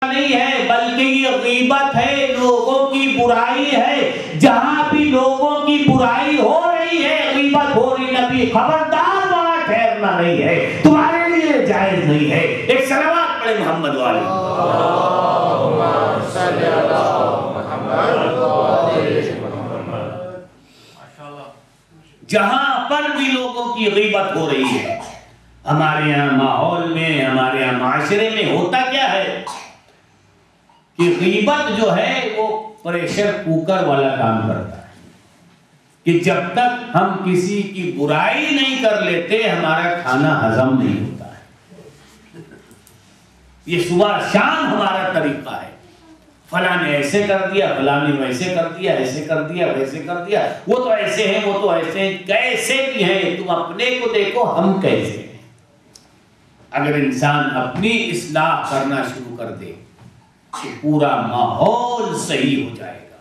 नहीं है, बल्कि ये गीबत है, लोगों की बुराई है। जहां भी लोगों की बुराई हो रही है, गीबत हो रही, नबी खबरदार वहां ठहरना नहीं है, तुम्हारे लिए जायज नहीं है। एक सलावत पढ़े मोहम्मद वाले। जहां पर भी लोगों की गीबत हो रही है, हमारे यहाँ माहौल में, हमारे यहाँ माशरे में होता क्या है कि गीबत जो है वो प्रेशर कुकर वाला काम करता है कि जब तक हम किसी की बुराई नहीं कर लेते, हमारा खाना हजम नहीं होता है। ये सुबह शाम हमारा तरीका है। फला ने ऐसे कर दिया, फला ने वैसे कर दिया, ऐसे कर दिया, वैसे कर दिया, वो तो ऐसे हैं, वो तो ऐसे हैं। कैसे भी हैं, तुम अपने को देखो, हम कैसे हैं। अगर इंसान अपनी इस्लाह करना शुरू कर दे तो पूरा माहौल सही हो जाएगा।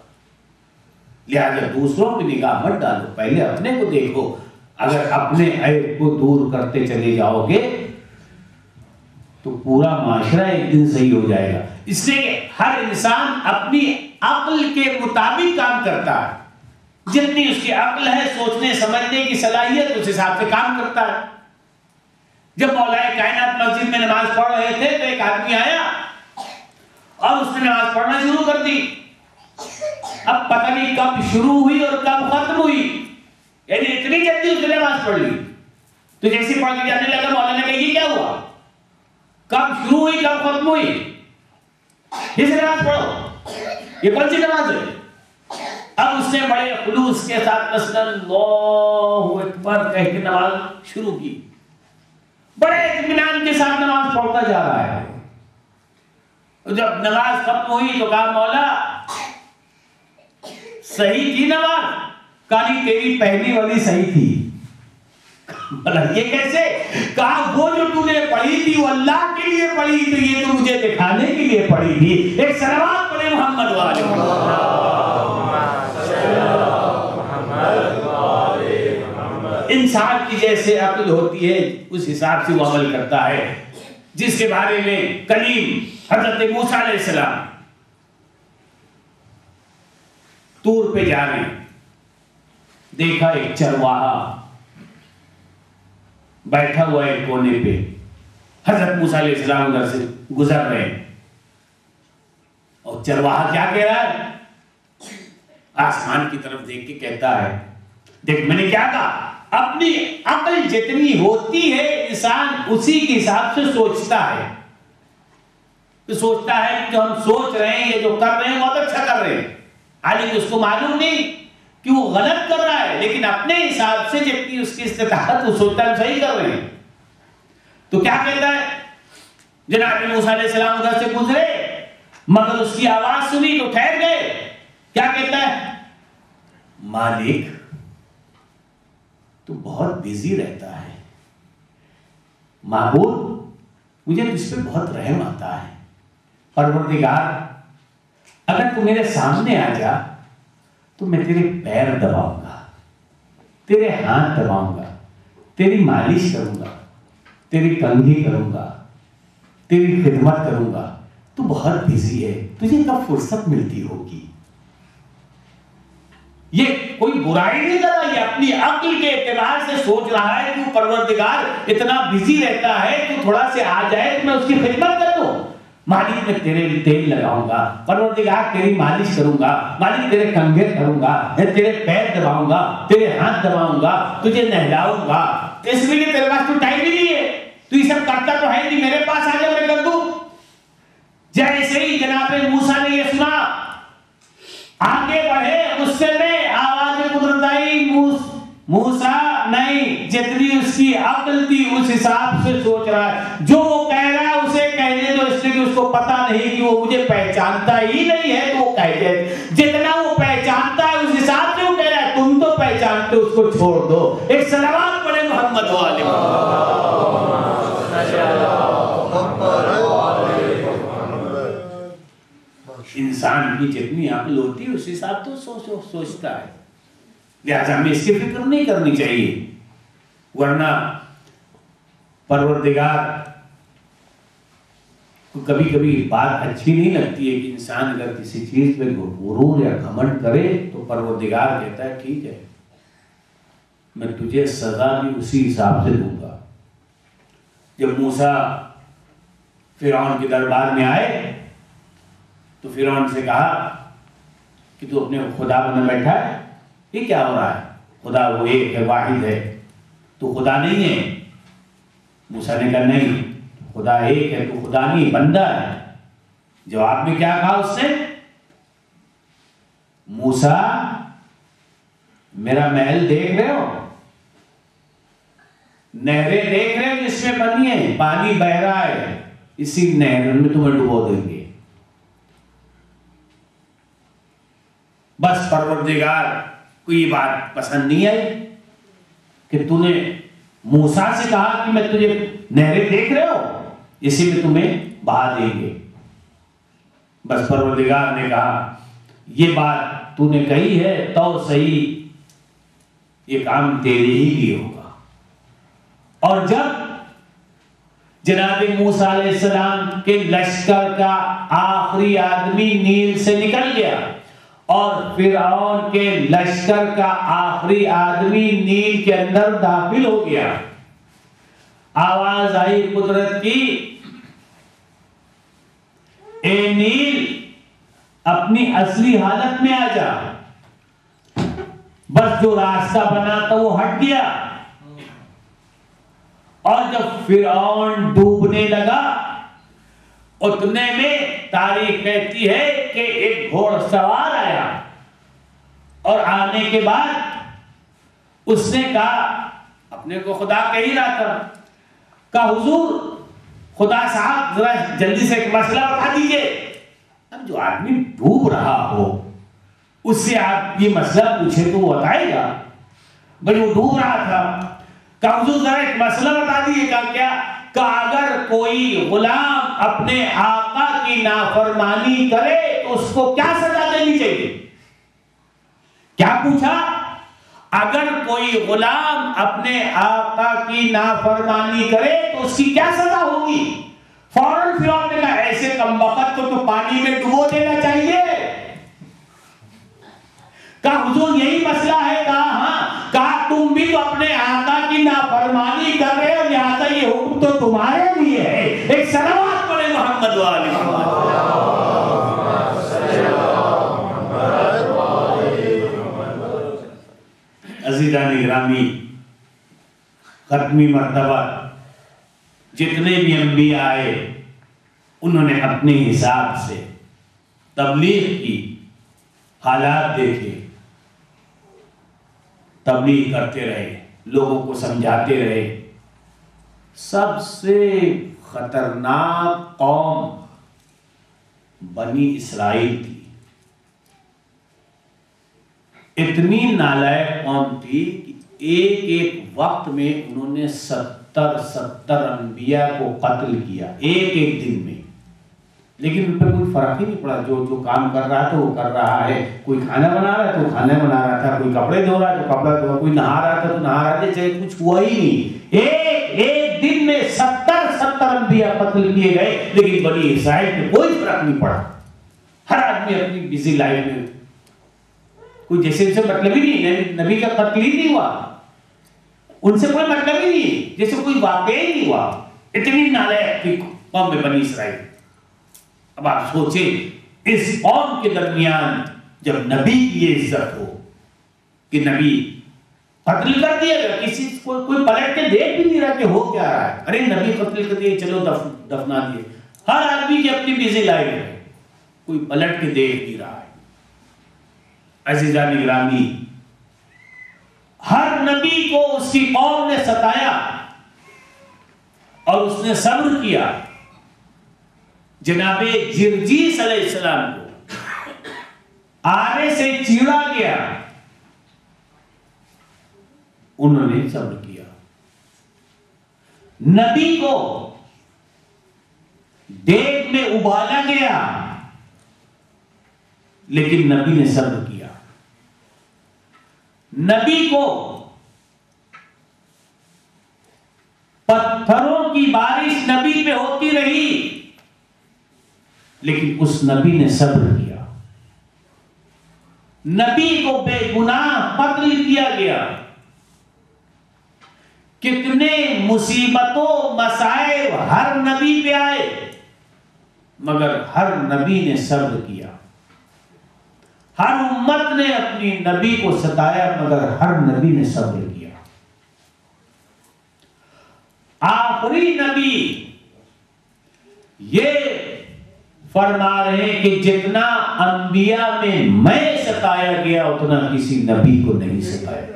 लिहाजा दूसरों की निगाह मत डालो, पहले अपने को देखो। अगर अपने ऐब को दूर करते चले जाओगे तो पूरा माशरा एक दिन सही हो जाएगा। इसलिए हर इंसान अपनी अक्ल के मुताबिक काम करता है। जितनी उसकी अक्ल है, सोचने समझने की सलाहियत, उस हिसाब से काम करता है। जब मौलाए कायनात मस्जिद में नमाज पढ़ रहे थे तो एक आदमी आया और उसने नमाज पढ़ना शुरू कर दी। अब पता नहीं कब शुरू हुई और कब खत्म हुई, यानी इतनी जल्दी उसने नमाज पढ़ ली। तो जैसे पढ़ के जाने लगा, मौलाना ने कहा ये क्या हुआ, कब शुरू हुई कब खत्म हुई, इसे नमाज पढ़ो, ये कौन सी नमाज है। अब उसने बड़े खुलूस के साथ अल्लाहु अकबर कह के नमाज शुरू की, बड़े इत्मीनान के साथ नमाज पढ़ता जा रहा है। जब नमाज खत्म हुई तो कहा मौला सही थी नमाज, कहा तेरी पहली वाली सही थी। बोला ये कैसे, कहा वो जो तूने पढ़ी थी वो अल्लाह के लिए पढ़ी, तो ये तो मुझे दिखाने के लिए पढ़ी थी। एक सलावत पढ़े मोहम्मद वाले। इंसान की जैसे अक्ल होती है उस हिसाब से वो अमल करता है। जिसके बारे में कलीम हजरत मूसा अलैहिस्सलाम तूर पे जा रहे, देखा एक चरवाहा बैठा हुआ है कोने पे। हजरत मूसा अलैहिस्सलाम उधर से गुजर रहे और चरवाहा क्या कह रहा है, आसमान की तरफ देख के कहता है, देख मैंने क्या कहा, अपनी अक्ल जितनी होती है इंसान उसी के हिसाब से सोचता है। तो सोचता है कि जो हम सोच रहे हैं, ये जो कर रहे हैं बहुत अच्छा कर रहे हैं, हालांकि उसको मालूम नहीं कि वो गलत कर रहा है, लेकिन अपने हिसाब से जितनी उसकी इस्तेताअत वो सोचता है सही कर रहे हैं। तो क्या कहता है, जनाब मूसा अलैहिस्सलाम उधर से गुजरे मगर उसकी आवाज सुनी तो ठहर गए। क्या कहता है, मालिक तू बहुत बिजी रहता है, माबूद मुझे तुझ पे बहुत रहम आता है। परवरदिगार अगर तू मेरे सामने आ जा तो मैं तेरे पैर दबाऊंगा, तेरे हाथ दबाऊंगा, तेरी मालिश करूंगा, तेरी कंघी करूंगा, तेरी खिदमत करूंगा। तू बहुत बिजी है, तुझे कब फुर्सत मिलती होगी। ये कोई बुराई नहीं कर रहा, ये अपनी अक्ल के एतबार से सोच रहा है कि परवरदिगार इतना बिजी रहता है, तू थोड़ा से आ जाए तो मैं उसकी खिदमत कर दूं। मालिक मैं तेरे लिए तेल लगाऊंगा, परवरदिगार तेरी मालिश करूंगा, मालिक तेरे कंघे करूंगा, तेरे पैर दबाऊंगा, तेरे हाथ दबाऊंगा, तुझे नहलाऊंगा। इसलिए तेरे पास तो टाइम ही नहीं है, तू ये सब करता तो है नहीं, मेरे पास आ जा मैं कर दूं। जैसे ही जनाब मूसा ने ये सुना, आगे बढ़े, उससे में आवाज कुदरत आई, मूसा नहीं, जितनी उसकी अक्ल थी उस हिसाब से सोच रहा है। जो वो कह रहा है उसे कहने दो, इसलिए कि उसको पता नहीं कि वो मुझे पहचानता ही नहीं है, तो वो कहते जितना वो पहचानता है उस हिसाब से वो कह रहा है, तुम तो पहचानते हो, उसको छोड़ दो। एक सलावत पढ़े मोहम्मद वाले। इंसान की जितनी अक्ल होती है उस हिसाब तो सोचता है। लिहाजा हमें इसकी फिक्र नहीं करनी चाहिए, वरना परवरदिगार कभी कभी बात अच्छी नहीं लगती है कि इंसान अगर किसी चीज पे गुरूर या घमंड करे तो परवरदिगार कहता है ठीक है, मैं तुझे सजा भी उसी हिसाब से दूंगा। जब मूसा फिरौन के दरबार में आए तो फिरौन से कहा कि तू अपने खुदा बना बैठा है, ये क्या हो रहा है? खुदा वो एक है, वाहिद है, तू खुदा नहीं है। मूसा ने कहा नहीं, खुदा एक है, तू खुदा नहीं बंदा है। जवाब में क्या कहा उसने? मूसा मेरा महल देख रहे हो, नहरें देख रहे हो जिसमें बनी है, पानी बह रहा है, इसी नहर में तुम्हें डुबो देंगे। बस परवरदिगार को ये बात पसंद नहीं आई कि तूने मूसा से कहा कि मैं तुझे नहरें देख रहे हो, इसी में तुम्हें बहा देंगे। बस परवरदिगार ने कहा ये बात तूने कही है तो सही, ये काम तेरे ही लिए होगा। और जब जनाब मूसा अलैहिस्सलाम के लश्कर का आखिरी आदमी नील से निकल गया और फिरौन के लश्कर का आखिरी आदमी नील के अंदर दाखिल हो गया, आवाज आई कुदरत की, ए नील अपनी असली हालत में आ जा। बस जो रास्ता बना था वो हट गया और जब फिरौन डूबने लगा उतने में तारीख कहती है कि एक घोड़सवार आया और आने के बाद उसने कहा, अपने को खुदा कह ही रहा था, कहा हुजूर खुदा साहब जरा जल्दी से एक मसला बता दीजिए। अब जो आदमी डूब रहा हो उससे आप ये मसला पूछे तो वो बताएगा, भाई वो डूब रहा था। कहा हुजूर जरा एक मसला बता दीजिए। कहा क्या? कहा अगर कोई गुलाम अपने आका की नाफरमानी करे तो उसको क्या सजा देनी चाहिए? क्या पूछा? अगर कोई गुलाम अपने आका की नाफरमानी करे तो उसकी क्या सजा होगी? फौरन फिरौन ने कहा ऐसे कमबख्त को तो पानी में डुबो देना चाहिए। कहा हुजूर यही मसला है? कहा हाँ। कहा तुम भी तो अपने आका की नाफरमानी कर रहे हो, लिहाजा ये हुक्म तो तुम्हारे लिए है। एक सलावत पढ़े मोहम्मद वाले। अज़ीज़ान गिरामी, खत्मी मर्तबा जितने भी अंबिया आए उन्होंने अपने हिसाब से तबलीग की, हालात देखे, तबलीग करते रहे, लोगों को समझाते रहे। सबसे खतरनाक कौम बनी इस्राइल थी। इतनी नालायक कौम थी कि एक एक वक्त में उन्होंने 70 अंबिया को कत्ल किया एक एक दिन में, लेकिन उन पर कोई फर्क ही नहीं पड़ा। जो जो काम कर रहा था वो कर रहा है। कोई खाना बना रहा है तो खाना बना रहा था, कोई कपड़े धो रहा है तो कपड़ा धो, कोई नहा रहा था तो नहा रहा था, चाहे कुछ हुआ ही नहीं। एक एक दिन में 70 अंबिया कत्ल किए गए, लेकिन बनी इस्राइल में कोई फर्क नहीं पड़ा। हर आदमी अपनी बिजी लाइफ में, कोई जैसे उनसे मतलब ही नहीं, नबी का कत्ल ही नहीं हुआ, उनसे कोई मतलब ही नहीं, जैसे कोई वाकई ही नहीं हुआ। इतनी नालायक थी कौम में बनी इस्राइल। अब आप सोचें इस कौम के दरमियान जब नबी की ये इज्जत हो कि नबी कत्ल कर दिया गया, किसी कोई पलट के देख भी नहीं रहा कि हो क्या रहा है। अरे नबी कत्ल कर दिए, चलो दफना दिए। हर आदमी की अपनी बिजी लाइफ है, कोई पलट के देख नहीं रहा है। अज़ीज़ान गिरामी, हर नबी को उसकी कौम ने सताया और उसने सब्र किया। जनाबे जिरजीस अलैहिस्सलाम को आरे से चीरा गया, उन्होंने सब्र किया। नबी को देग में उबाला गया, लेकिन नबी ने सब्र किया। नबी को पत्थरों की बारिश नबी पे होती रही, लेकिन उस नबी ने सब्र किया। नबी को बेगुनाह कत्ल किया गया। कितने मुसीबतों मसाइब हर नबी पे आए, मगर हर नबी ने सब्र किया। हर उम्मत ने अपनी नबी को सताया, मगर हर नबी ने सब्र किया। आखिरी नबी ये फरमा रहे हैं कि जितना अंबिया में मैं सताया गया उतना किसी नबी को नहीं सताया गया।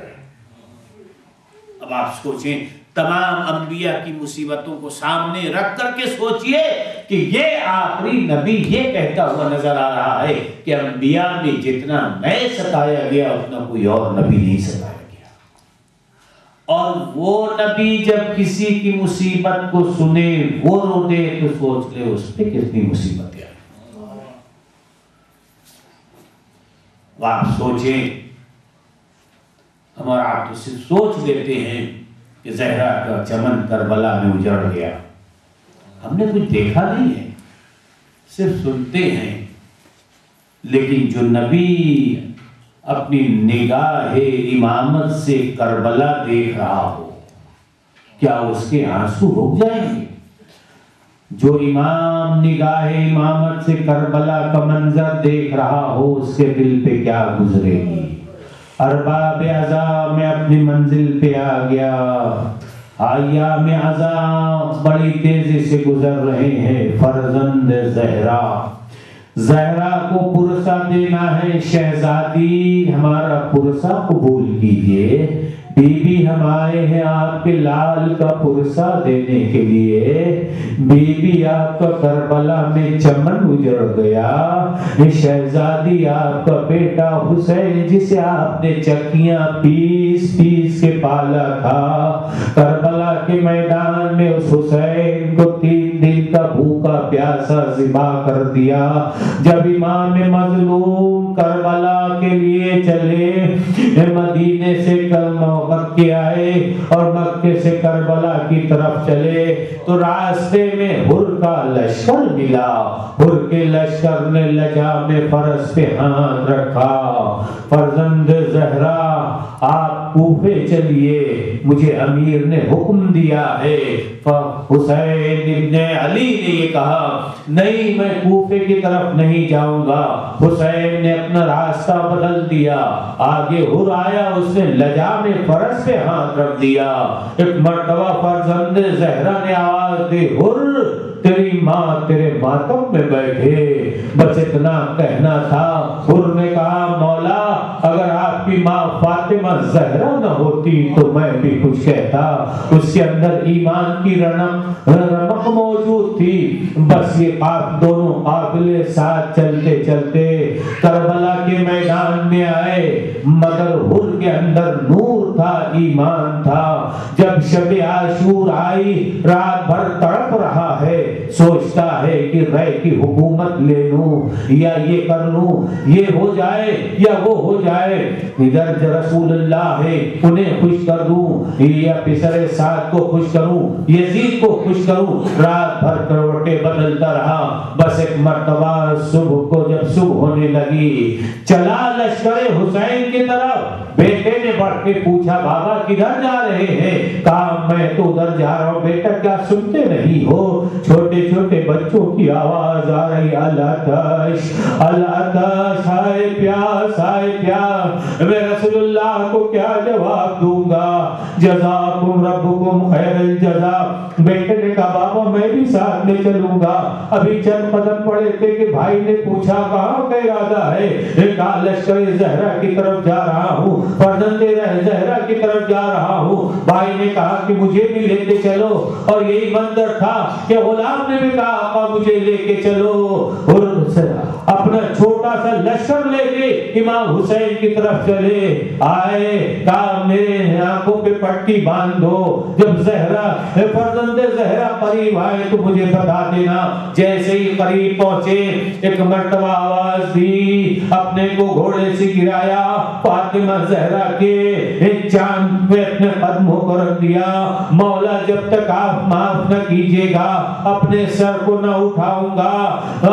अब आप सोचें, तमाम अंबिया की मुसीबतों को सामने रख करके सोचिए कि ये आखिरी नबी ये कहता हुआ नजर आ रहा है कि अंबिया में जितना मैं सताया गया उतना कोई और नबी नहीं सताया गया। और वो नबी जब किसी की मुसीबत को सुने, वो रो दे, तो सोच ले उस पर कितनी मुसीबत है। आप सोचें, हमारा आप तो सिर्फ सोच लेते हैं कि ज़हरा का चमन करबला में उजड़ गया। हमने कुछ देखा नहीं है, सिर्फ सुनते हैं। लेकिन जो नबी अपनी निगाह इमामत से करबला देख रहा हो, क्या उसके आंसू रुक जाएंगे? जो इमाम निगाह इमामत से करबला का मंजर देख रहा हो, उसके दिल पे क्या गुजरेगी? अरबाब अज़ा में अपनी मंजिल पे आ गया। अय्याम अज़ा बड़ी तेजी से गुजर रहे हैं। फर्जंद ज़हरा, ज़हरा को पुरसा देना है। शहजादी हमारा पुरसा कबूल कीजिए। बीबी हम आए हैं आपके लाल का पुरसा देने के लिए। बीबी आपका करबला में चमन उजड़ गया। शहजादी आपका बेटा हुसैन, जिसे आपने चक्कियां पीस पीस के पाला था, करबला के मैदान में उस हुसैन को 3 दिन का भूखा प्यासा ज़िबा कर दिया। जब इमाम मज़लूम करबला के लिए चले, मदीने से मक्के आए और मक्के से करबला की तरफ चले, तो रास्ते में हुर का लश्कर मिला। हुर के लश्कर ने लजा में फरस पे हाथ रखा। फर्जंद ज़हरा, आप कूफे चलिए, मुझे अमीर ने हुक्म दिया है। हुसैन इब्ने अली ने ये कहा, नहीं मैं कूफे की तरफ नहीं जाऊंगा। हुसैन ने अपना रास्ता बदल दिया। आगे हुर आया, उसने लजा में फरस पे हाथ रख दिया। एक मर्तबा फर्जंद ज़हरा ने आवाज दी, हुर तेरी माँ तेरे मातम में बैठे। बस इतना कहना था। हुर ने कहा, मौला अगर आपकी माँ फातिमा ज़हरा न होती तो मैं भी कुछ कहता। उसके अंदर ईमान की रमक मौजूद थी। बस ये दोनों काफिले साथ चलते चलते करबला के मैदान में आए, मगर हुर के अंदर नूर था, ईमान था। जब शब आशूर आई, रात भर तड़प रहा है, सोचता है कि रह की हुकूमत ले लूं या ये कर लूं, ये हो जाए या वो हो जाए। इधर रसूलुल्लाह है, उन्हें खुश कर दूं या पिसरे साथ को खुश करूं, यजीद को खुश करूं। रात भर करवटें बदलता रहा। बस एक मर्तबा सुबह को जब सुबह होने लगी, चला लश्कर हुसैन की तरफ। बेटे ने बढ़ के पूछा, बाबा किधर जा रहे हैं? कहा मैं तो उधर जा रहा हूँ। बेटा क्या सुनते नहीं हो? छोटे छोटे बच्चों की आवाज आ रही, अल-अतश अल-अतश, हाय प्यास हाय प्यास। मैं रसूलुल्लाह को क्या जवाब दूंगा? जज़ाकुम रब्बुकुम खैरल जज़ा। बेटे ने कहा, बाबा मैं भी साथ में चलूंगा। अभी चंद कदम पड़े थे कि भाई ने पूछा, कहाँ का इरादा है? कहा लश्कर ज़हरा की तरफ जा रहा हूँ, फर्जंदे ज़हरा की तरफ जा रहा हूँ। भाई ने कहा कि मुझे भी लेते चलो, और यही मंजर था कि गुलाम ने भी कहा, मुझे लेके चलो। और अपना छोटा सा लश्कर लेके इमाम हुसैन की तरफ चले आए। कहा मेरे आंखों पे पट्टी बांध दो, जब जहरा फर्जंदे जहरा करीब आए तो मुझे बता देना। जैसे ही करीब पहुंचे एक मर्तबा आवाज दी, अपने को घोड़े से गिराया, फातिमा जहरा के एक चांद पे अपने कदमों को रख दिया। मौला जब तक आप माफ न कीजिएगा अपने सर को न उठाऊंगा।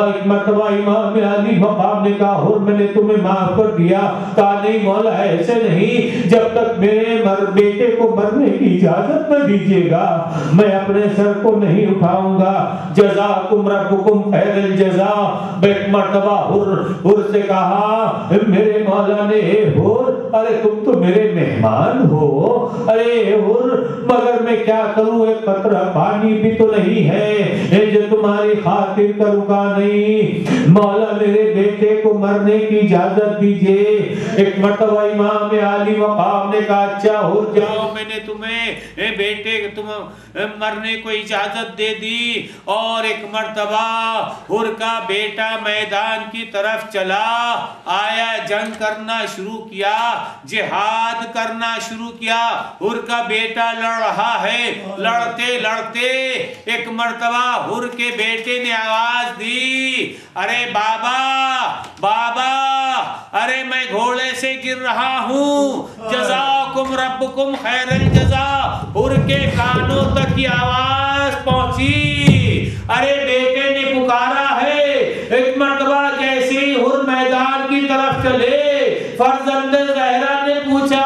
एक मर्तबा इमाम अली मकाम ने कहा हुर मैंने तुम्हें माफ कर दिया। कहा नहीं मौला ऐसे नहीं, जब तक मेरे बेटे को मरने की इजाजत न दीजिएगा मैं अपने सर को नहीं उठाऊंगा। जज़ाकुम रब्बुकुम खैरल जज़ा। एक मर्तबा हुर से कहा मेरे मौला ने हुर अरे तुम तो मेरे मेहमान हो, अरे हुर मगर मैं क्या करूं, एक कतरा पानी भी तो नहीं है जो तुम्हारी खातिर करूंगा नहीं। मौला मेरे बेटे को मरने की इजाजत दीजिए। एक मर्तबा इमाम आली मकाम ने कहा अच्छा हुर जाओ, मैंने तुम्हें बेटे तुम मरने को इजाजत दे दी। और एक मर्तबा हुर का बेटा मैदान की तरफ चला आया, जंग करना शुरू किया, जिहाद करना शुरू किया। हुर का बेटा लड़ रहा है, लड़ते लड़ते एक मर्तबा हुर के बेटे ने आवाज दी अरे बाबा बाबा, अरे मैं घोड़े से गिर रहा हूँ, जज़ाकुम रब्बुकुम खैरल जज़ा। हुर के कानों तक की आवाज पहुंची, अरे बेटे ने पुकारा है। एक मर्तबा जैसे ही हुर मैदान की तरफ चले फर्जंदे ज़हरा ने पूछा